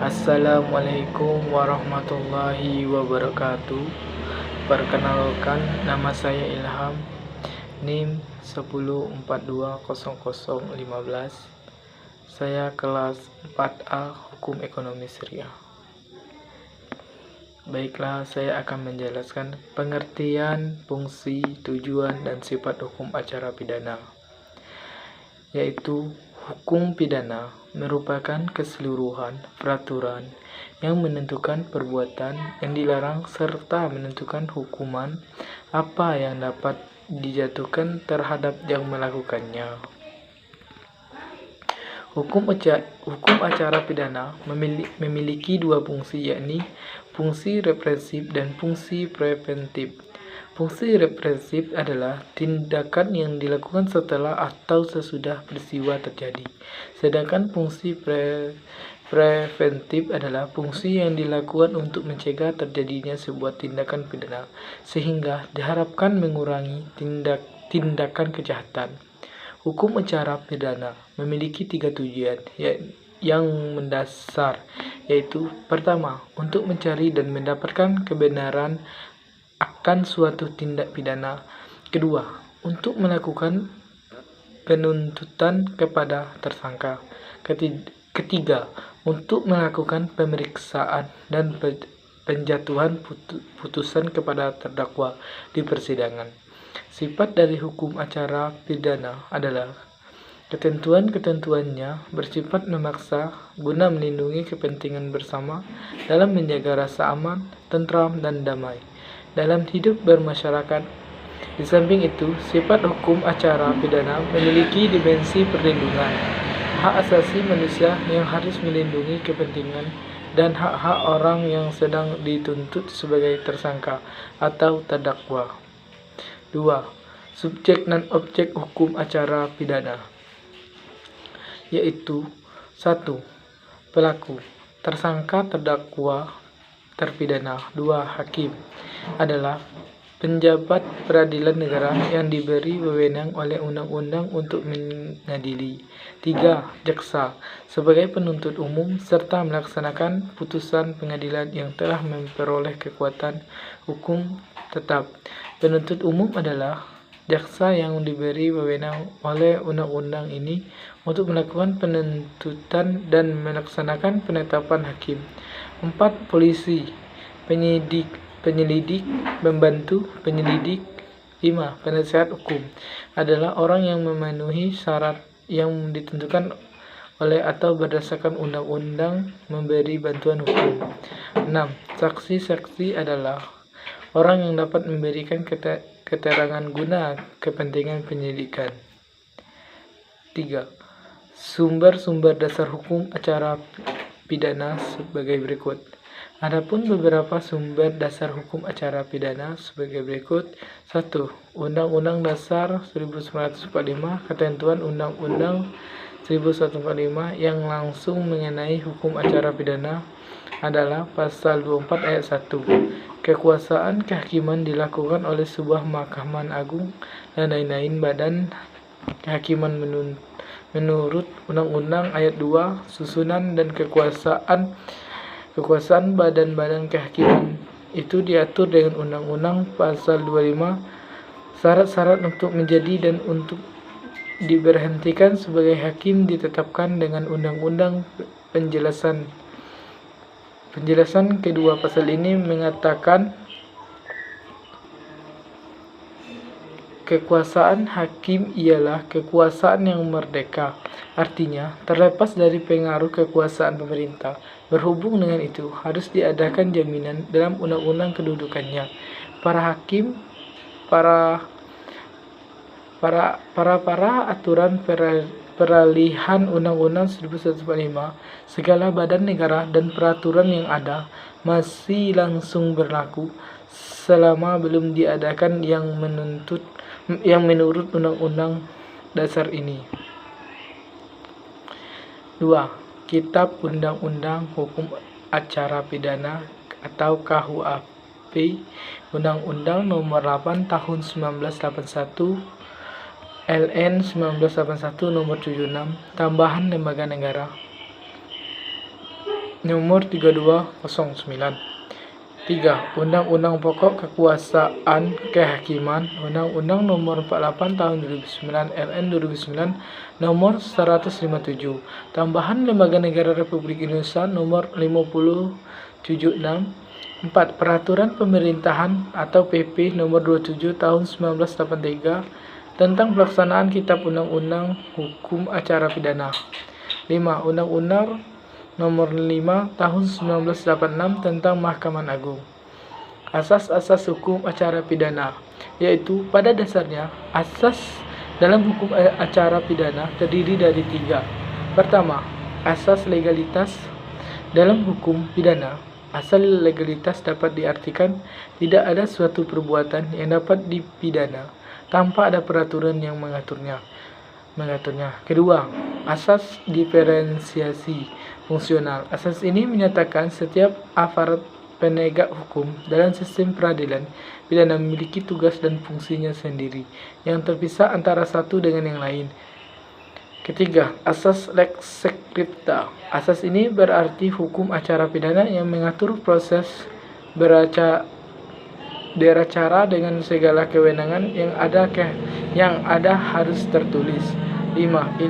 Assalamualaikum warahmatullahi wabarakatuh. Perkenalkan, nama saya Ilham, NIM 10420015. Saya kelas 4A Hukum Ekonomi Syariah. Baiklah, saya akan menjelaskan pengertian, fungsi, tujuan, dan sifat hukum acara pidana. Yaitu, hukum pidana merupakan keseluruhan peraturan yang menentukan perbuatan yang dilarang serta menentukan hukuman apa yang dapat dijatuhkan terhadap yang melakukannya. Hukum acara pidana memiliki dua fungsi, yakni fungsi represif dan fungsi preventif. Fungsi represif adalah tindakan yang dilakukan setelah atau sesudah peristiwa terjadi. Sedangkan fungsi preventif adalah fungsi yang dilakukan untuk mencegah terjadinya sebuah tindakan pidana, sehingga diharapkan mengurangi tindakan kejahatan. Hukum acara pidana memiliki 3 tujuan yang mendasar, yaitu pertama, untuk mencari dan mendapatkan kebenaran akan suatu tindak pidana. Kedua, untuk melakukan penuntutan kepada tersangka. Ketiga, untuk melakukan pemeriksaan dan penjatuhan putusan kepada terdakwa di persidangan. Sifat dari hukum acara pidana adalah ketentuan-ketentuannya bersifat memaksa guna melindungi kepentingan bersama dalam menjaga rasa aman, tentram, dan damai dalam hidup bermasyarakat. Di samping itu, sifat hukum acara pidana memiliki dimensi perlindungan hak asasi manusia yang harus melindungi kepentingan dan hak-hak orang yang sedang dituntut sebagai tersangka atau terdakwa. 2. Subjek dan objek hukum acara pidana, yaitu 1. Pelaku, tersangka, terdakwa, terpidana. 2. Hakim adalah penjabat peradilan negara yang diberi wewenang oleh undang-undang untuk mengadili. 3. Jaksa sebagai penuntut umum serta melaksanakan putusan pengadilan yang telah memperoleh kekuatan hukum tetap. Penuntut umum adalah jaksa yang diberi wewenang oleh undang-undang ini untuk melakukan penuntutan dan melaksanakan penetapan hakim. 4. Polisi, penyelidik, pembantu penyelidik. 5. Penasehat hukum adalah orang yang memenuhi syarat yang ditentukan oleh atau berdasarkan undang-undang memberi bantuan hukum. 6. Saksi-saksi adalah orang yang dapat memberikan keterangan guna kepentingan penyelidikan. 3. Sumber-sumber dasar hukum acara pidana sebagai berikut. Adapun beberapa sumber dasar hukum acara pidana sebagai berikut. 1. Undang-Undang Dasar 1945, ketentuan Undang-Undang 1945 yang langsung mengenai hukum acara pidana adalah Pasal 24 ayat 1. Kekuasaan kehakiman dilakukan oleh sebuah mahkamah agung dan lain-lain badan kehakiman menurut Undang-Undang ayat 2. Susunan dan kekuasaan badan-badan kehakiman itu diatur dengan Undang-Undang Pasal 25. Syarat-syarat untuk menjadi dan untuk diberhentikan sebagai hakim ditetapkan dengan Undang-Undang. Penjelasan kedua pasal ini mengatakan kekuasaan hakim ialah kekuasaan yang merdeka, artinya terlepas dari pengaruh kekuasaan pemerintah. Berhubung dengan itu, harus diadakan jaminan dalam undang-undang kedudukannya. Para hakim, para aturan peralihan Undang-Undang 1945, segala badan negara dan peraturan yang ada masih langsung berlaku selama belum diadakan yang menurut Undang-Undang Dasar ini. 2. Kitab Undang-Undang Hukum Acara Pidana atau KUHP, Undang-Undang Nomor 8 Tahun 1981, LN 1981 Nomor 76, Tambahan Lembaga Negara. Nomor 3209. 3. Undang-Undang Pokok Kekuasaan Kehakiman, Undang-Undang Nomor 48 Tahun 2009 RN 2009 Nomor 157. Tambahan Lembaga Negara Republik Indonesia Nomor 5076. 4. Peraturan Pemerintahan atau PP Nomor 27 Tahun 1983 tentang pelaksanaan Kitab Undang-Undang Hukum Acara Pidana. 5. Undang-Undang Nomor 5 Tahun 1986 tentang Mahkamah Agung. Asas-asas hukum acara pidana, yaitu pada dasarnya asas dalam hukum acara pidana terdiri dari 3. Pertama, asas legalitas. Dalam hukum pidana, asal legalitas dapat diartikan tidak ada suatu perbuatan yang dapat dipidana tanpa ada peraturan yang mengaturnya. Kedua, asas diferensiasi fungsional. Asas ini menyatakan setiap aparat penegak hukum dalam sistem peradilan pidana memiliki tugas dan fungsinya sendiri yang terpisah antara satu dengan yang lain. Ketiga, asas lex scripta. Asas ini berarti hukum acara pidana yang mengatur proses beracara dengan segala kewenangan yang ada harus tertulis. 5.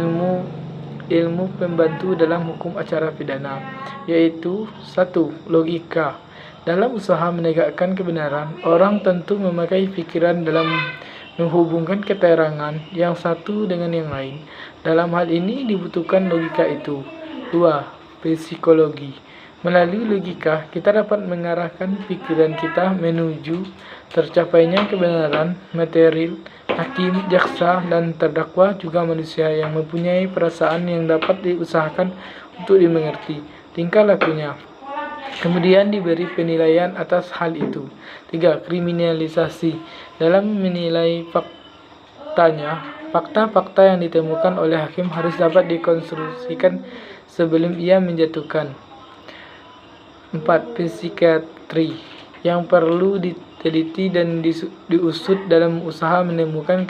Ilmu pembantu dalam hukum acara pidana, yaitu 1. Logika. Dalam usaha menegakkan kebenaran, orang tentu memakai pikiran dalam menghubungkan keterangan yang satu dengan yang lain. Dalam hal ini dibutuhkan logika itu. 2. Psikologi. Melalui logika, kita dapat mengarahkan pikiran kita menuju tercapainya kebenaran material. Hakim, jaksa, dan terdakwa juga manusia yang mempunyai perasaan yang dapat diusahakan untuk dimengerti tingkah lakunya, kemudian diberi penilaian atas hal itu. 3. Kriminalisasi. Dalam menilai fakta-fakta yang ditemukan oleh hakim harus dapat dikonstruksikan sebelum ia menjatuhkan. 4. Psikiatri, yang perlu diteliti dan diusut dalam usaha menemukan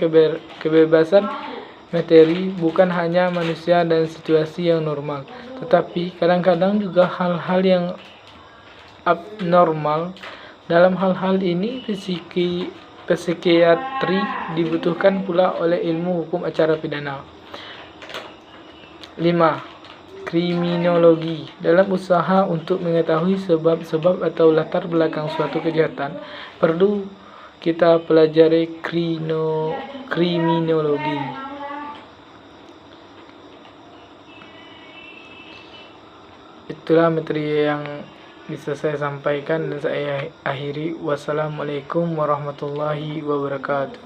kebebasan materi bukan hanya manusia dan situasi yang normal, tetapi kadang-kadang juga hal-hal yang abnormal. Dalam hal-hal ini psikiatri dibutuhkan pula oleh ilmu hukum acara pidana. 5. Kriminologi. Dalam usaha untuk mengetahui sebab-sebab atau latar belakang suatu kejahatan, perlu kita pelajari kriminologi. Itulah materi yang bisa saya sampaikan dan saya akhiri. Wassalamualaikum warahmatullahi wabarakatuh.